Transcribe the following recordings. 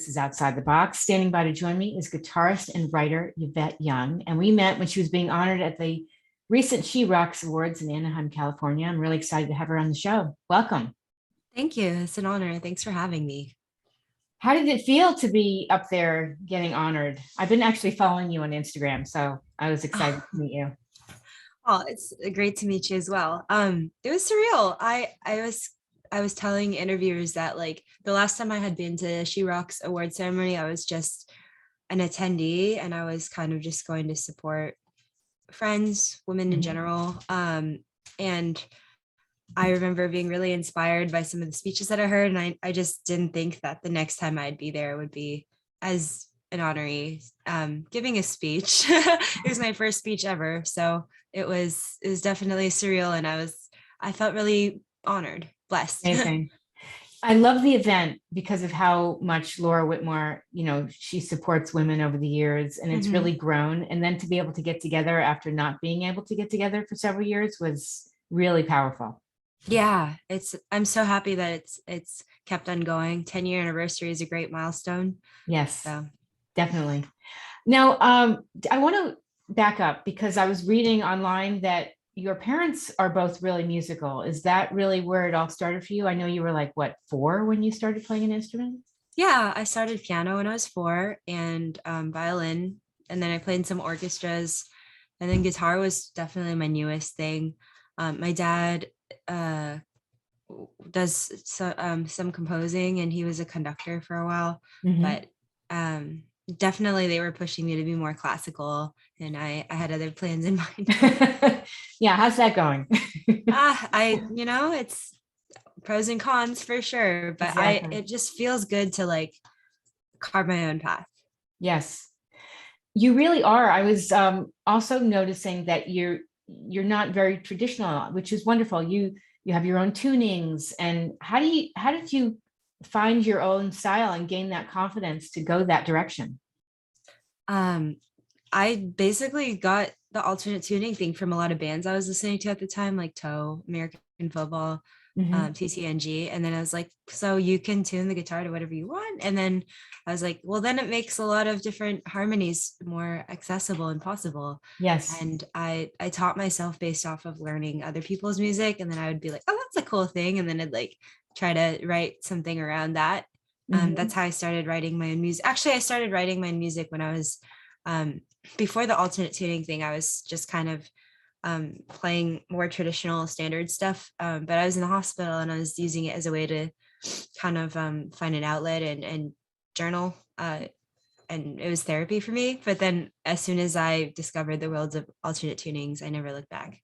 This is Outside the Box. Standing by to join me is guitarist and writer Yvette Young. And we met when she was being honored at the recent She Rocks Awards in Anaheim, California. I'm really excited to have her on the show. Welcome. Thank you. It's an honor. Thanks for having me. How did it feel to be up there getting honored? I've been actually following you on Instagram, so I was excited to meet you. Oh, it's great to meet you as well. It was surreal. I was telling interviewers that like the last time I had been to She Rocks award ceremony, I was just an attendee and I was kind of just going to support friends, women in Mhm. general. And I remember being really inspired by some of the speeches that I heard, and I just didn't think that the next time I'd be there would be as an honoree giving a speech. It was my first speech ever, so it was definitely surreal, and I felt really honored, blessed. Amazing. I love the event because of how much Laura Whitmore, she supports women over the years and it's Mhm. really grown. And then to be able to get together after not being able to get together for several years was really powerful. Yeah, I'm so happy that it's kept on going. 10-year anniversary is a great milestone. Yes, So definitely. Now, I want to back up because I was reading online that your parents are both really musical. Is that really where it all started for you? I know you were like, what, 4 when you started playing an instrument? yeah, I started piano when I was 4 and violin, and then I played in some orchestras, and then guitar was definitely my newest thing. My dad uh, does some composing, and he was a conductor for a while, Mhm. but um, definitely they were pushing me to be more classical, and I had other plans in mind. Yeah, how's that going? It's pros and cons for sure, but Exactly. it just feels good to like carve my own path. Yes. You really are. I was also noticing that you're not very traditional, which is wonderful. You have your own tunings, and how did you find your own style and gain that confidence to go that direction? Um, I basically got the alternate tuning thing from a lot of bands I was listening to at the time, like Toe, American Football, Hmm. TCNG. And then I was like, so you can tune the guitar to whatever you want. And then I was like, well, then it makes a lot of different harmonies more accessible and possible. Yes. And I taught myself based off of learning other people's music. And then I would be like, oh, that's a cool thing. And then I'd like try to write something around that. That's Hmm. how I started writing my own music. Actually, I started writing my music when I was um, before the alternate tuning thing. I was just kind of playing more traditional standard stuff. But I was in the hospital and I was using it as a way to kind of find an outlet and journal. And it was therapy for me. But then as soon as I discovered the worlds of alternate tunings, I never looked back.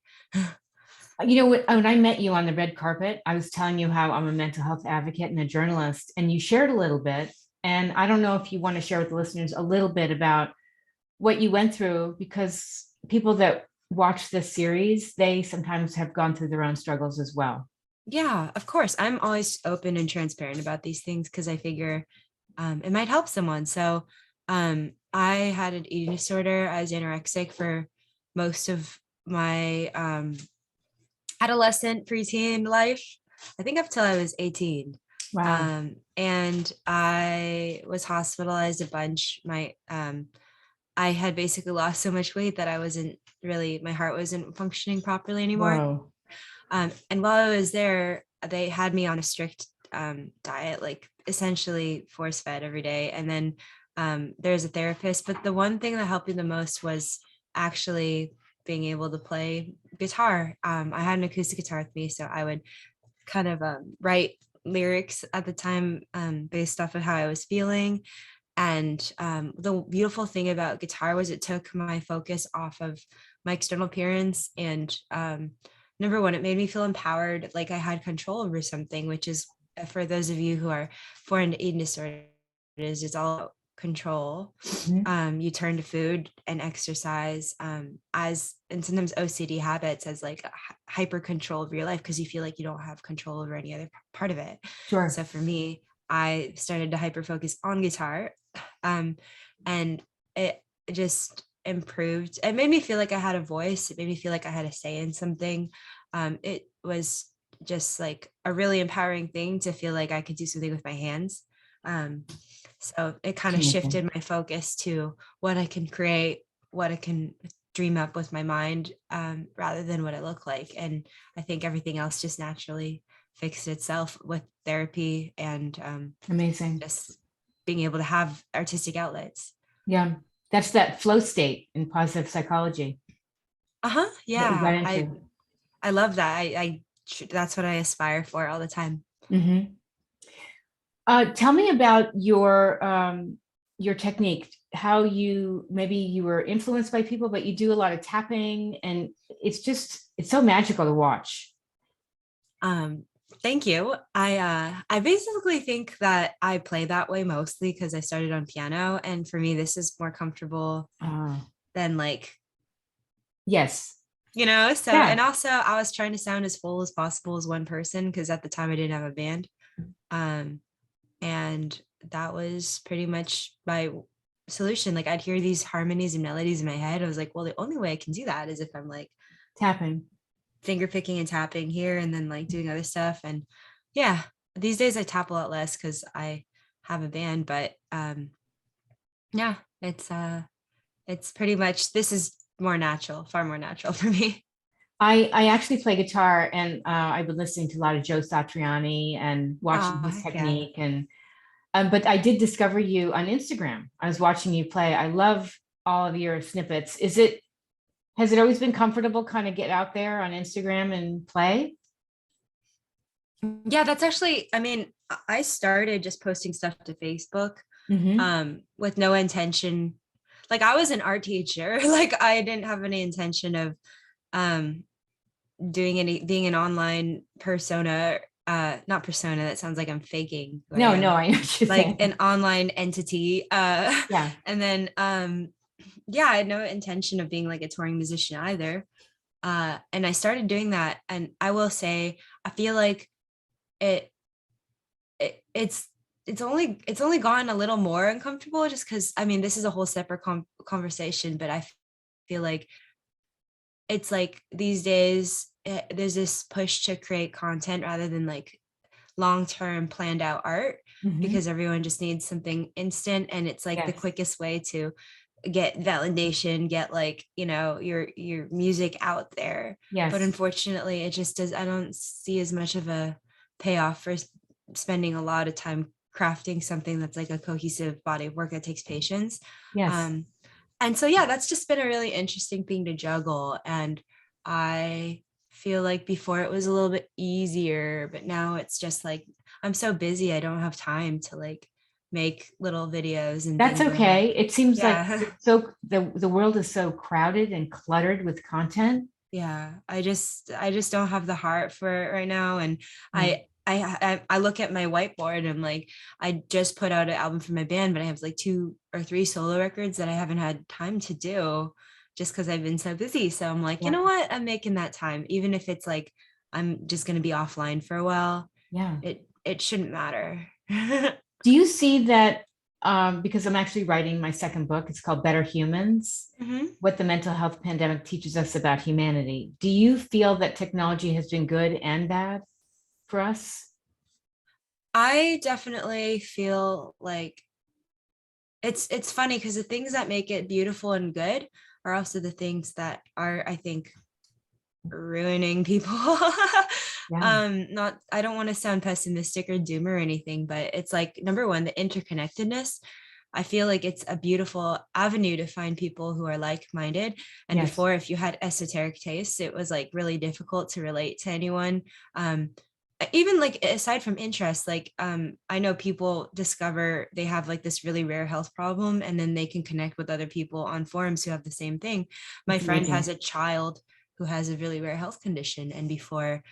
When I met you on the red carpet, I was telling you how I'm a mental health advocate and a journalist, and you shared a little bit. And I don't know if you want to share with the listeners a little bit about what you went through, because people that watch this series, they sometimes have gone through their own struggles as well. Yeah, of course. I'm always open and transparent about these things because I figure it might help someone. So I had an eating disorder. I was anorexic for most of my adolescent preteen life. I think up till I was 18. Wow. And I was hospitalized a bunch. I had basically lost so much weight that I wasn't really, my heart wasn't functioning properly anymore. Whoa. And while I was there, they had me on a strict diet, like essentially force fed every day. And then there's a therapist. But the one thing that helped me the most was actually being able to play guitar. I had an acoustic guitar with me, so I would kind of write lyrics at the time based off of how I was feeling. And the beautiful thing about guitar was it took my focus off of my external appearance. And number one, it made me feel empowered, like I had control over something, which is for those of you who are foreign to eating disorders, it's all about control. Mhm. You turn to food and exercise as and sometimes OCD habits as like a hyper control of your life because you feel like you don't have control over any other part of it. Sure. So for me, I started to hyper focus on guitar, um, and it just improved. It made me feel like I had a voice. It made me feel like I had a say in something. It was just like a really empowering thing to feel like I could do something with my hands. So it kind of Amazing. shifted my focus to what I can create, what I can dream up with my mind, rather than what it looked like. And I think everything else just naturally fixed itself with therapy and Amazing. just being able to have artistic outlets. Yeah. That's that flow state in positive psychology Uh-huh. that you got Yeah. I into. I love that. That's what I aspire for all the time. Mhm. Tell me about your technique, how you maybe you were influenced by people, but you do a lot of tapping, and it's so magical to watch. Um, Thank you. I basically think that I play that way mostly because I started on piano, and for me this is more comfortable Ah, than like, yes. so, Yeah. and also I was trying to sound as full as possible as one person because at the time I didn't have a band. Um, and that was pretty much my solution. Like I'd hear these harmonies and melodies in my head. I was like, well, the only way I can do that is if I'm like Tapping. finger picking and tapping here and then like doing other stuff. And yeah, these days I tap a lot less because I have a band, but yeah, it's pretty much, this is more natural, far more natural for me. I actually play guitar, and I've been listening to a lot of Joe Satriani and watching his Yeah. technique. And but I did discover you on Instagram. I was watching you play. I love all of your snippets. Has it always been comfortable kind of get out there on Instagram and play? Yeah, that's actually, I mean, I started just posting stuff to Facebook Hmm. with no intention. Like I was an art teacher. Like I didn't have any intention of um doing any being an online persona, not persona, that sounds like I'm faking who I No, no, am, I know what you're like saying. an online entity. Yeah. And then yeah, I had no intention of being like a touring musician either. And I started doing that, and I will say I feel like it, it it's only gone a little more uncomfortable just because I mean this is a whole separate conversation, but I feel like it's like these days there's this push to create content rather than like long-term planned out art, Hmm. because everyone just needs something instant, and it's like the Yes. quickest way to get validation, get like, your music out there. But Yes. unfortunately it just does, I don't see as much of a payoff for spending a lot of time crafting something that's like a cohesive body of work that takes patience. Yes. um and so yeah, that's just been a really interesting thing to juggle, and I feel like before it was a little bit easier, but now it's just like I'm so busy I don't have time to like make little videos and That's things. I'm like, okay. It seems like yeah. the world is so crowded and cluttered with content. Yeah, I just don't have the heart for it right now. And Yeah. I look at my whiteboard and I'm like, I just put out an album for my band, but I have like 2 or 3 solo records that I haven't had time to do just because I've been so busy. So I'm like, you Yeah. know what, I'm making that time, even if it's like I'm just going to be offline for a while. Yeah. It shouldn't matter. Do you see that? Because I'm actually writing my second book, it's called Better Humans, Mhm. What the Mental Health Pandemic Teaches Us About Humanity. Do you feel that technology has been good and bad for us? I definitely feel like it's funny because the things that make it beautiful and good are also the things that are, I think, ruining people. Yeah. Not, I don't want to sound pessimistic or doom or anything, but it's like number one, the interconnectedness. I feel like it's a beautiful avenue to find people who are like-minded. And Yes. before, if you had esoteric tastes, it was like really difficult to relate to anyone. Um, Even like aside from interest, like I know people discover they have like this really rare health problem, and then they can connect with other people on forums who have the same thing. My It's friend has amazing. a child who has a really rare health condition, and before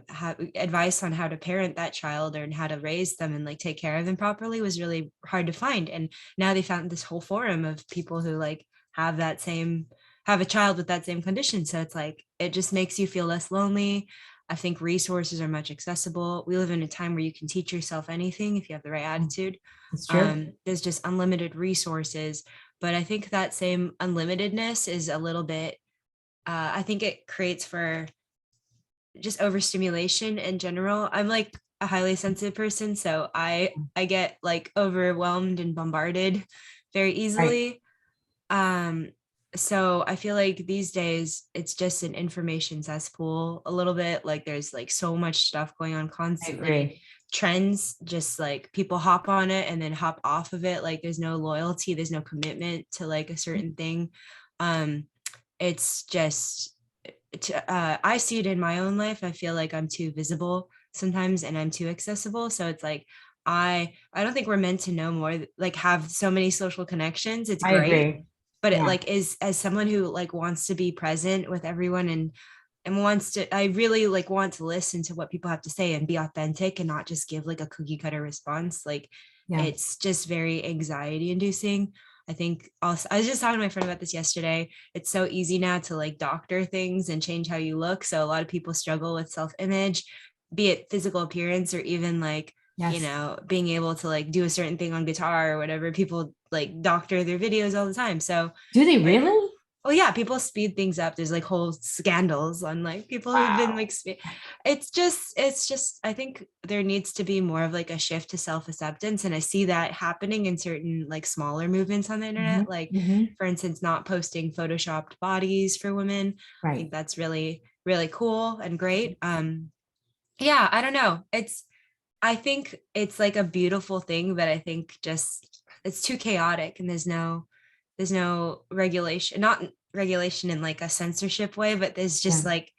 have advice on how to parent that child or how to raise them and like take care of them properly was really hard to find. And now they found this whole forum of people who like have that same have a child with that same condition. So it's like it just makes you feel less lonely. I think resources are much accessible. We live in a time where you can teach yourself anything if you have the right attitude. It's true. There's just unlimited resources, but I think that same unlimitedness is a little bit, I think it creates for just overstimulation in general. I'm like a highly sensitive person, so I get like overwhelmed and bombarded very Right. easily. Um, so I feel like these days it's just an information cesspool a little bit. Like there's like so much stuff going on I constantly. agree. Trends, just like people hop on it and then hop off of it. Like there's no loyalty, there's no commitment to like a certain thing. Um, it's just I see it in my own life. I feel like I'm too visible sometimes and I'm too accessible. So it's like I don't think we're meant to know more, like have so many social connections. It's I great, agree. but it Yeah. like is, as someone who like wants to be present with everyone and wants to, I really like want to listen to what people have to say and be authentic and not just give like a cookie cutter response. Like Yeah. it's just very anxiety inducing. I think also, I was just talking to my friend about this yesterday. It's so easy now to like doctor things and change how you look. So a lot of people struggle with self-image, be it physical appearance or even like, you Yes. know, being able to like do a certain thing on guitar or whatever. People like doctor their videos all the time. So Do they it, really? well, yeah, people speed things up. There's like whole scandals on like people who've been Wow. like, it's just, I think there needs to be more of like a shift to self-acceptance. And I see that happening in certain like smaller movements on the Hmm. internet. Like, Hmm. for instance, not posting photoshopped bodies for women. I Right. think that's really, really cool and great. Yeah, I don't know. I think it's like a beautiful thing, but I think just it's too chaotic and there's no regulation, not regulation in like a censorship way, but there's Yeah. just like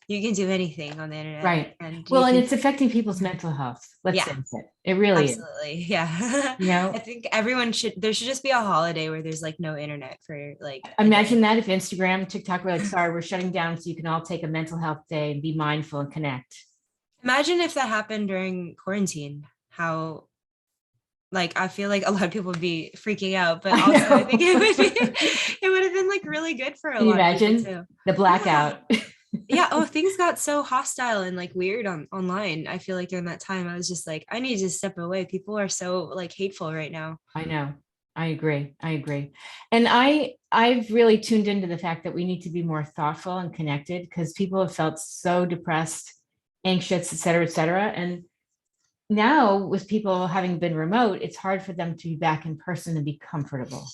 you can do anything on the internet Right. and Well, you and can, it's affecting people's mental health. Let's yeah, face it. It really is. absolutely. Yeah. You I know, think everyone should, there should just be a holiday where there's like no internet for like a imagine day. that if Instagram, TikTok were like, sorry, we're shutting down so you can all take a mental health day and be mindful and connect. Imagine if that happened during quarantine, how like I feel like a lot of people would be freaking out, but I also I think it would be know. it would have been like really good for a Can you lot of people imagine too. the Yeah. blackout? Yeah. Oh, things got so hostile and like weird on online. I feel like during that time I was just like, I need to step away. People are so like hateful right now. I know. I agree. I agree. And I've really tuned into the fact that we need to be more thoughtful and connected because people have felt so depressed, anxious, et cetera, et cetera. And now with people having been remote, it's hard for them to be back in person and be comfortable.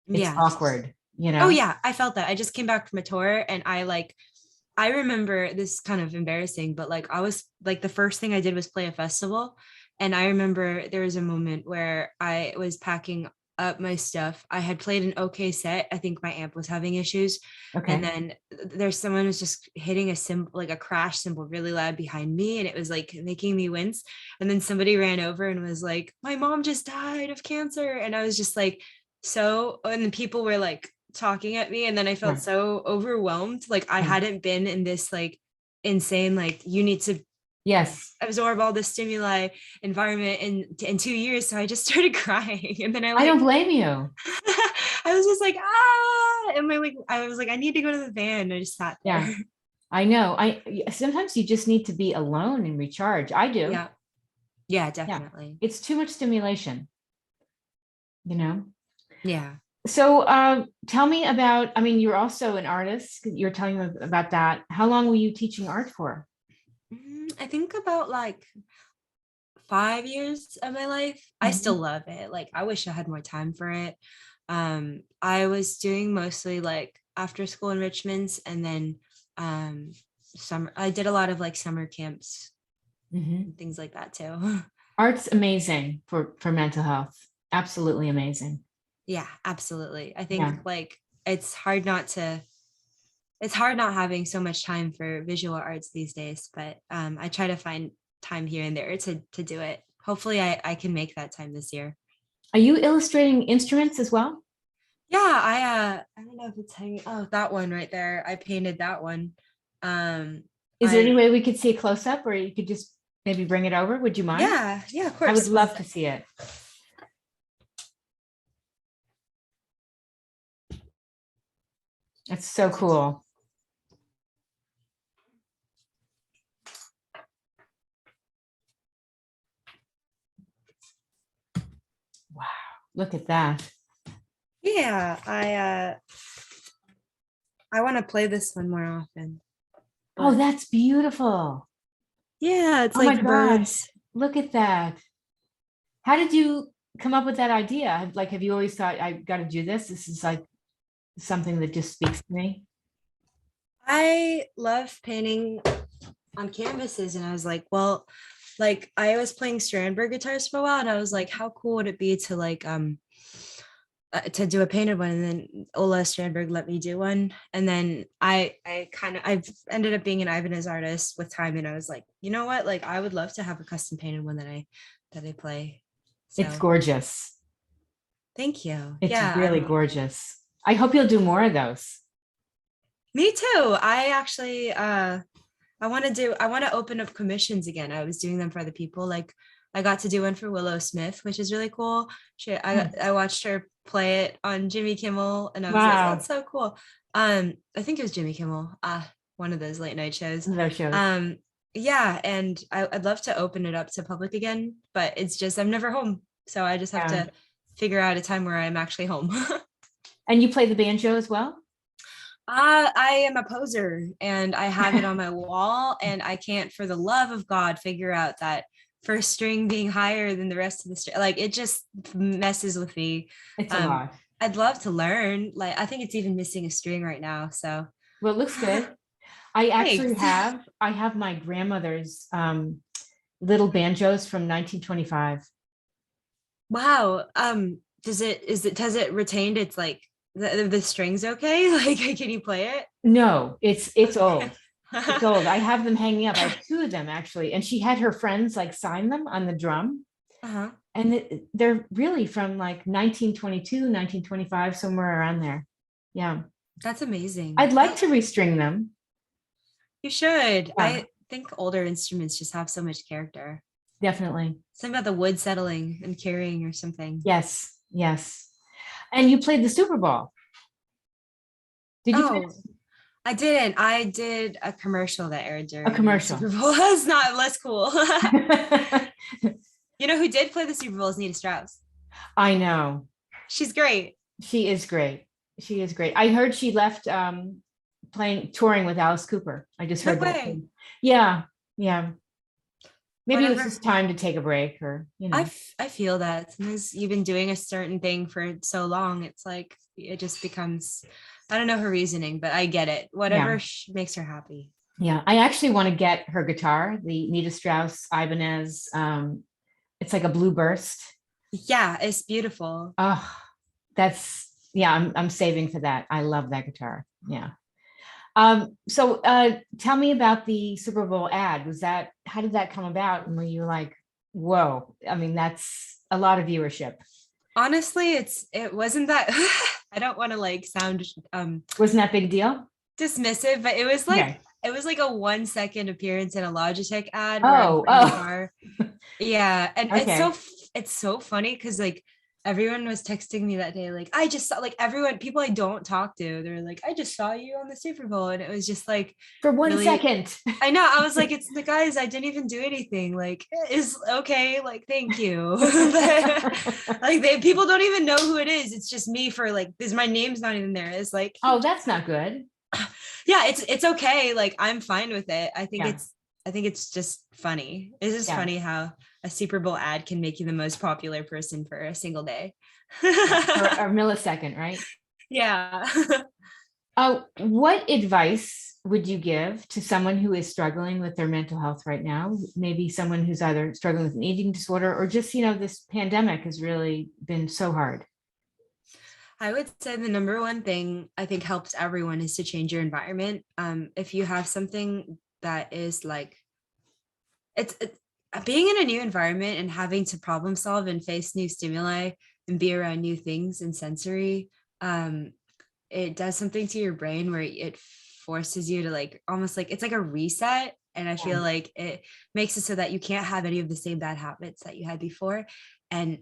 It's Yeah. awkward, you Oh know? yeah, I felt that. I just came back from a tour and I remember this is kind of embarrassing, but like I was like the first thing I did was play a festival. And I remember there was a moment where I was packing up my stuff. I had played an okay set. I think my amp was having issues. And Okay. then there's someone who's just hitting a cymbal, like a crash cymbal really loud behind me. And it was like making me wince. And then somebody ran over and was like, my mom just died of cancer. And I was just like, so, and then people were like, talking at me and then I felt Right. so overwhelmed, like I Yeah. hadn't been in this like insane like you need to Yes. absorb all this stimuli environment in 2 years, so I just started crying and then I I don't like blame you. I was just like and my like I was like I need to go to the van. I just sat there. Yeah. I know. I sometimes you just need to be alone and recharge. I do. Yeah, yeah, Yeah. definitely. It's too much stimulation, you know? Yeah. So tell me about, I mean, you're also an artist. You're telling me about that. How long were you teaching art for? I think about like 5 years of my life. I still Mhm. love it. Like I wish I had more time for it. I was doing mostly like after school enrichments and then um summer, I did a lot of like summer camps Mhm. and things like that too. Art's amazing for mental health. Absolutely amazing. Yeah, absolutely. I think Yeah. like it's hard not to, it's hard not having so much time for visual arts these days, but I try to find time here and there to do it. Hopefully I can make that time this year. Are you illustrating instruments as well? Yeah, I don't know if it's hanging. Oh, that one right there. I painted that one. Is there any I way we could see a close up or you could just maybe bring it over? Would you mind? Yeah, yeah, of I would course. love to see it. It's so cool. Wow. Look at that. Yeah, I want to play this one more often. Oh, But that's beautiful. Yeah, it's Oh my like gosh, birds. look at that. How did you come up with that idea? Like, have you always thought, I got to do this? This is like something that just speaks to me. I love painting on canvases, and I was like, well, like I was playing Strandberg guitars for a while, and I was like, how cool would it be to like to do a painted one, and then Ola Strandberg let me do one, and then I've ended up being an Ibanez artist with time, and I was like, you know what, like I would love to have a custom painted one that I play. It's So gorgeous. thank you. It's Yeah, really gorgeous. I hope you'll do more of those. me too. I actually I want to open up commissions again. I was doing them for other people. Like I got to do one for Willow Smith, which is really cool. Hmm. I watched her play it on Jimmy Kimmel, and I was like, Wow. that's so cool. I think it was Jimmy Kimmel, one of those late night shows. Those shows. Um, yeah, and I'd love to open it up to public again, but it's just I'm never home, so I just have Yeah. to figure out a time where I'm actually home. And you play the banjo as well? I am a poser, and I have it on my wall, and I can't for the love of God figure out that first string being higher than the rest of the string. Like it just messes with me. It's a Um, lot. I'd love to learn. Like I think it's even missing a string right now. So Well, it looks good. I actually thanks. have my grandmother's little banjos from 1925. Wow. Has it retained its like the strings okay? Like can you play it? No, it's Okay. old. It's old. I have them hanging up. I have two of them actually. And she had her friends like sign them on the drum. Uh-huh. And they're really from like 1922, 1925, somewhere around there. Yeah. That's amazing. I'd like to restring them. You should. Yeah, I think older instruments just have so much character. definitely. Something about the wood settling and carrying or something. Yes, yes. And you played the Super Bowl. Did you play Oh, I didn't. I did a commercial that aired a during the commercial? Super Bowl. That's not less cool. You know who did play the Super Bowl is Nita Strauss. I know. She's great. She is great. She is great. I heard she left playing touring with Alice Cooper. I just No heard that way. too. Yeah, yeah. Maybe it was Whatever. just time to take a break or, I feel that sometimes you've been doing a certain thing for so long, it's like it just becomes, I don't know her reasoning, but I get it. Yeah. Whatever makes her happy. Yeah. I actually want to get her guitar, the Nita Strauss Ibanez. It's like a blue burst. Yeah, it's beautiful. Oh, yeah, I'm saving for that. I love that guitar. Yeah. So tell me about the Super Bowl ad. How did that come about? And were you like, whoa, I mean, that's a lot of viewership. Honestly, it wasn't that I don't want to like sound Wasn't that big deal? dismissive, but Okay. it was like a 1 second appearance in a Logitech ad where I'm Oh, playing oh, guitar. Yeah, and okay. it's so funny because like everyone was texting me that day, like I just saw like everyone, people I don't talk to, they're like, I just saw you on the Super Bowl, and it was just like For one really. second. I know. I was like, it's the guys. I didn't even do anything. Like, is okay. Like, thank you. Like, people don't even know who it is. It's just me for like, this. My name's not even there. It's like, Oh, that's not good. yeah, it's okay. Like, I'm fine with it. Yeah, I think it's just funny. It's just yeah, funny how a Super Bowl ad can make you the most popular person for a single day. yeah. For a millisecond, right? Yeah. What advice would you give to someone who is struggling with their mental health right now? Maybe someone who's either struggling with an eating disorder or just, this pandemic has really been so hard. I would say the number one thing I think helps everyone is to change your environment. If you have something that is like, it's being in a new environment and having to problem solve and face new stimuli and be around new things and sensory, it does something to your brain where it forces you to like almost like it's like a reset. And I Yeah. feel like it makes it so that you can't have any of the same bad habits that you had before. And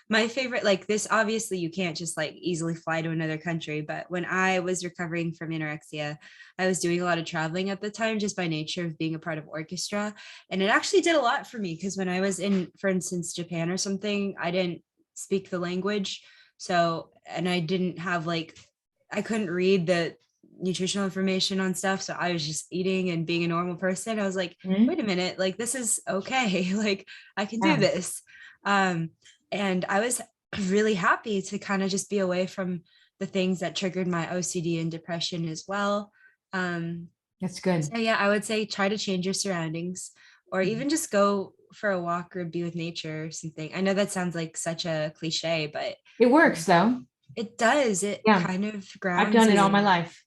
my favorite, like this, obviously you can't just like easily fly to another country, but when I was recovering from anorexia, I was doing a lot of traveling at the time just by nature of being a part of orchestra. And it actually did a lot for me because when I was in, for instance, Japan or something, I didn't speak the language. So, and I didn't have like, I couldn't read nutritional information on stuff. So I was just eating and being a normal person. I was like, Mhm. wait a minute, like this is okay. Like I can do Yeah, this. And I was really happy to kind of just be away from the things that triggered my OCD and depression as well. Um, that's good. so yeah, I would say try to change your surroundings, or Mhm. even just go for a walk or be with nature or something. I know that sounds like such a cliche, but It works um, though. it does. It Yeah, kind of I've grounds done it you all my and life.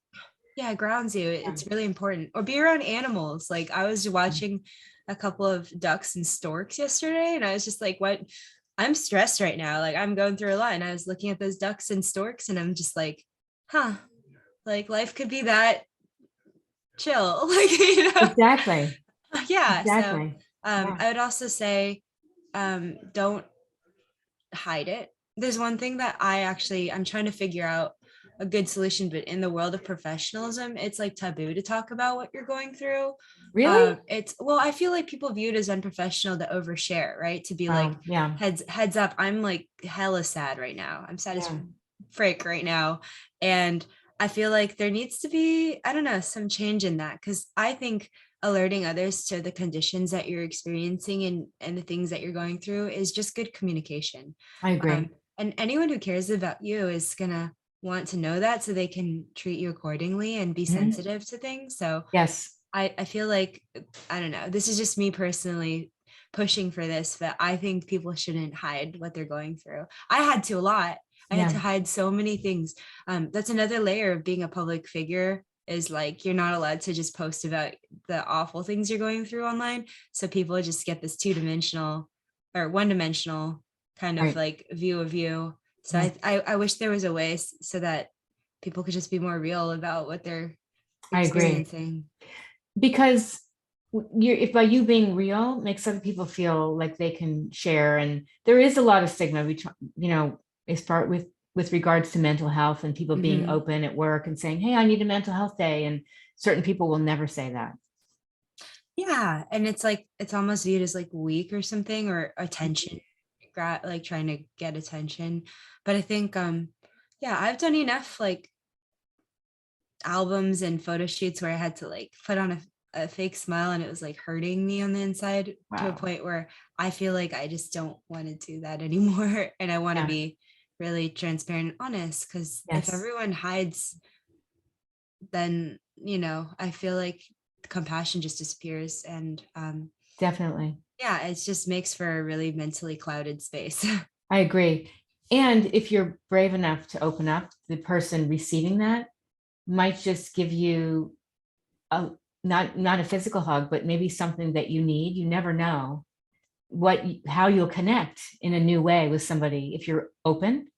yeah, it grounds you. Yeah. It's really important. Or be around animals. Like I was watching a couple of ducks and storks yesterday, and I was just like, what? I'm stressed right now. Like I'm going through a lot. And I was looking at those ducks and storks, and I'm just like, huh, like life could be that chill. Like, Exactly. yeah. So Exactly. Yeah. I would also say don't hide it. There's one thing that I'm trying to figure out a good solution, but in the world of professionalism, it's like taboo to talk about what you're going through. Really? It's well, I feel like people view it as unprofessional to overshare, right? To be like Wow. Yeah. heads up, I'm like hella sad right now. I'm sad as Yeah. frick right now. And I feel like there needs to be, I don't know, some change in that because I think alerting others to the conditions that you're experiencing and the things that you're going through is just good communication. I agree. And anyone who cares about you is gonna want to know that so they can treat you accordingly and be Mhm. sensitive to things. So Yes. I feel like, I don't know, this is just me personally pushing for this, but I think people shouldn't hide what they're going through. I had to a lot. I had Yeah. to hide so many things. That's another layer of being a public figure, is like you're not allowed to just post about the awful things you're going through online. So people just get this two-dimensional or one-dimensional kind of Right. like view of you. So Yeah. I wish there was a way so that people could just be more real about what they're I agree. experiencing. Because you're, if by you being real makes other people feel like they can share, and there is a lot of stigma, as far with regards to mental health and people being Mhm. open at work and saying, "Hey, I need a mental health day," and certain people will never say that. Yeah, and it's like it's almost viewed as like weak or something, or attention, like trying to get attention. But I think yeah, I've done enough like albums and photo shoots where I had to like put on a fake smile and it was like hurting me on the inside to a Wow. point where I feel like I just don't want to do that anymore. And I want to Yeah. be really transparent and honest, because if Yes. everyone hides, then I feel like compassion just disappears. And Definitely. yeah, it just makes for a really mentally clouded space. I agree. And if you're brave enough to open up, the person receiving that might just give you a not a physical hug, but maybe something that you need. You never know how you'll connect in a new way with somebody if you're open.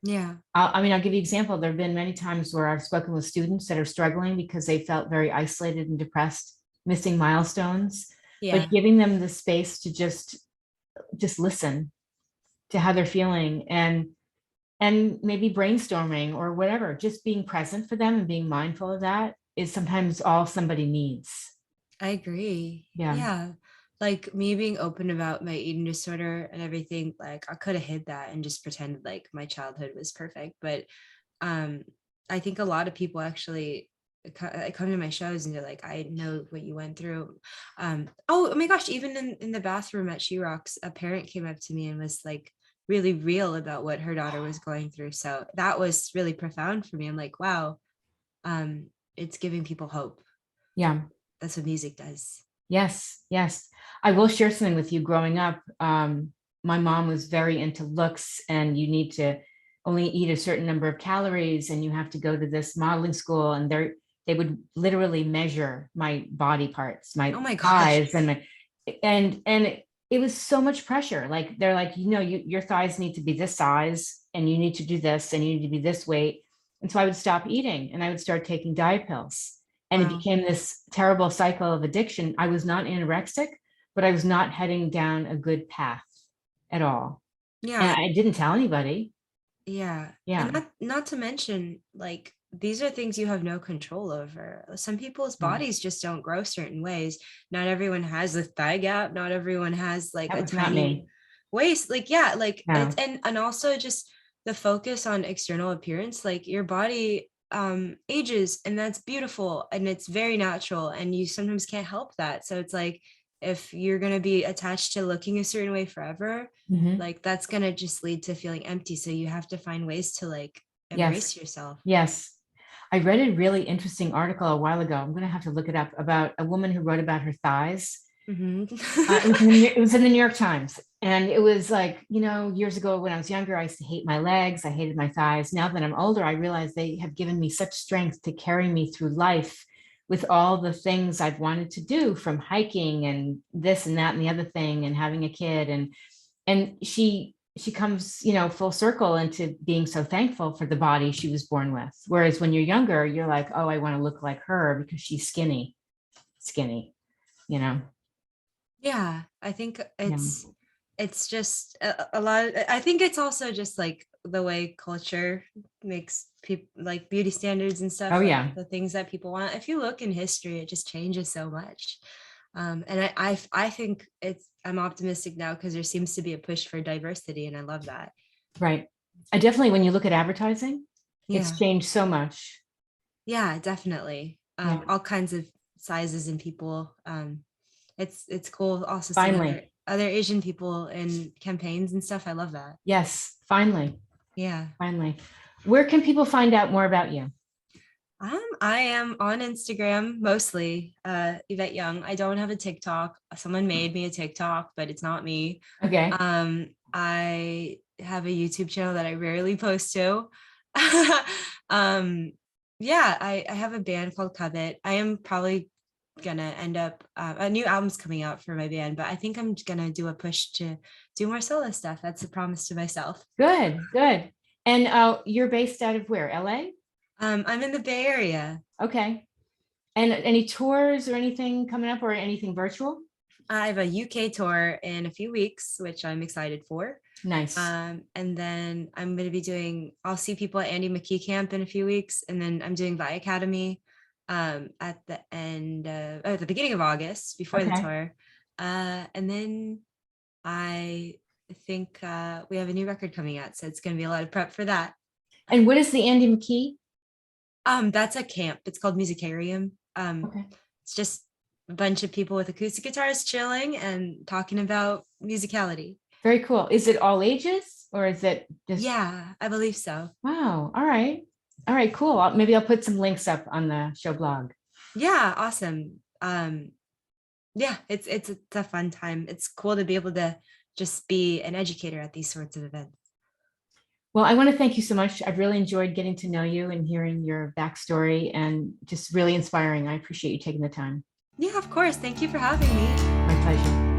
Yeah. I mean, I'll give you an example. There have been many times where I've spoken with students that are struggling because they felt very isolated and depressed, missing milestones, but Yeah. giving them the space to just listen to how they're feeling, and maybe brainstorming or whatever, just being present for them and being mindful of that is sometimes all somebody needs. I agree. Yeah. Yeah. Like me being open about my eating disorder and everything, like I could have hid that and just pretended like my childhood was perfect. But um I think a lot of people actually come to my shows and they're like, I know what you went through. Oh my gosh, even in the bathroom at She Rocks, a parent came up to me and was like really real about what her daughter was going through. So that was really profound for me. I'm like, wow, it's giving people hope. Yeah. That's what music does. Yes. Yes. I will share something with you. Growing up, my mom was very into looks, and you need to only eat a certain number of calories, and you have to go to this modeling school, and they would literally measure my body parts, Oh my my gosh. thighs, and it was so much pressure. Like they're like, your thighs need to be this size, and you need to do this, and you need to be this weight. And so I would stop eating, and I would start taking diet pills, and it Wow. became this terrible cycle of addiction. I was not anorexic, but I was not heading down a good path at all. And Yeah. I didn't tell anybody. Yeah. And Yeah. not to mention, like, these are things you have no control over. Some people's No, bodies just don't grow certain ways. Not everyone has a thigh gap. Not everyone has like that a was not tiny me. waist. Like, yeah, like it's No. and also just the focus on external appearance. Like your body, ages, and that's beautiful and it's very natural, and you sometimes can't help that. So it's like, if you're going to be attached to looking a certain way forever, Mhm. like that's going to just lead to feeling empty. So you have to find ways to like Yes. embrace yourself. Yes. I read a really interesting article a while ago. I'm going to have to look it up, about a woman who wrote about her thighs. Mhm. It was in the New York Times. And it was like, years ago when I was younger, I used to hate my legs. I hated my thighs. Now that I'm older, I realize they have given me such strength to carry me through life with all the things I've wanted to do, from hiking and this and that and the other thing, and having a kid. And she comes, full circle into being so thankful for the body she was born with. Whereas when you're younger, you're like, oh, I want to look like her because she's skinny, you know. Yeah, I think Yeah. it's just a lot I think it's also just like the way culture makes people like beauty standards and Oh, stuff, like yeah. the things that people want. If you look in history, it just changes so much. And I think I'm optimistic now because there seems to be a push for diversity, and I love that. Right. I definitely, when you look at advertising, it's Yeah, changed so much. yeah, definitely. Yeah. All kinds of sizes and people. It's cool also seeing Finally. other Asian people in campaigns and stuff. I love that. Yes. Finally. Yeah. Finally. Where can people find out more about you? I am on Instagram mostly, Yvette Young. I don't have a TikTok. Someone made me a TikTok, but it's not me. Okay. I have a YouTube channel that I rarely post to. um, yeah, I have a band called Covet. I am probably gonna end up a new album's coming out for my band, but I think I'm gonna do a push to do more solo stuff. That's a promise to myself. Good. Good. And you're based out of where? LA? I'm in the Bay Area. Okay. And any tours or anything coming up, or anything virtual? I have a UK tour in a few weeks, which I'm excited for. Nice. And then I'm going to be I'll see people at Andy McKee camp in a few weeks. And then I'm doing Vi Academy at the beginning of August before the Okay. tour. And then I think we have a new record coming out. So it's going to be a lot of prep for that. And what is the Andy McKee? That's a camp. It's called Musicarium. Okay. It's just a bunch of people with acoustic guitars chilling and talking about musicality. Very cool. Is it all ages, or is it just? Yeah, I believe so. Wow. All right. All right. Cool. Maybe I'll put some links up on the show blog. Yeah, awesome. Yeah, it's a fun time. It's cool to be able to just be an educator at these sorts of events. Well, I want to thank you so much. I've really enjoyed getting to know you and hearing your backstory, and just really inspiring. I appreciate you taking the time. Yeah, of course. Thank you for having me. My pleasure.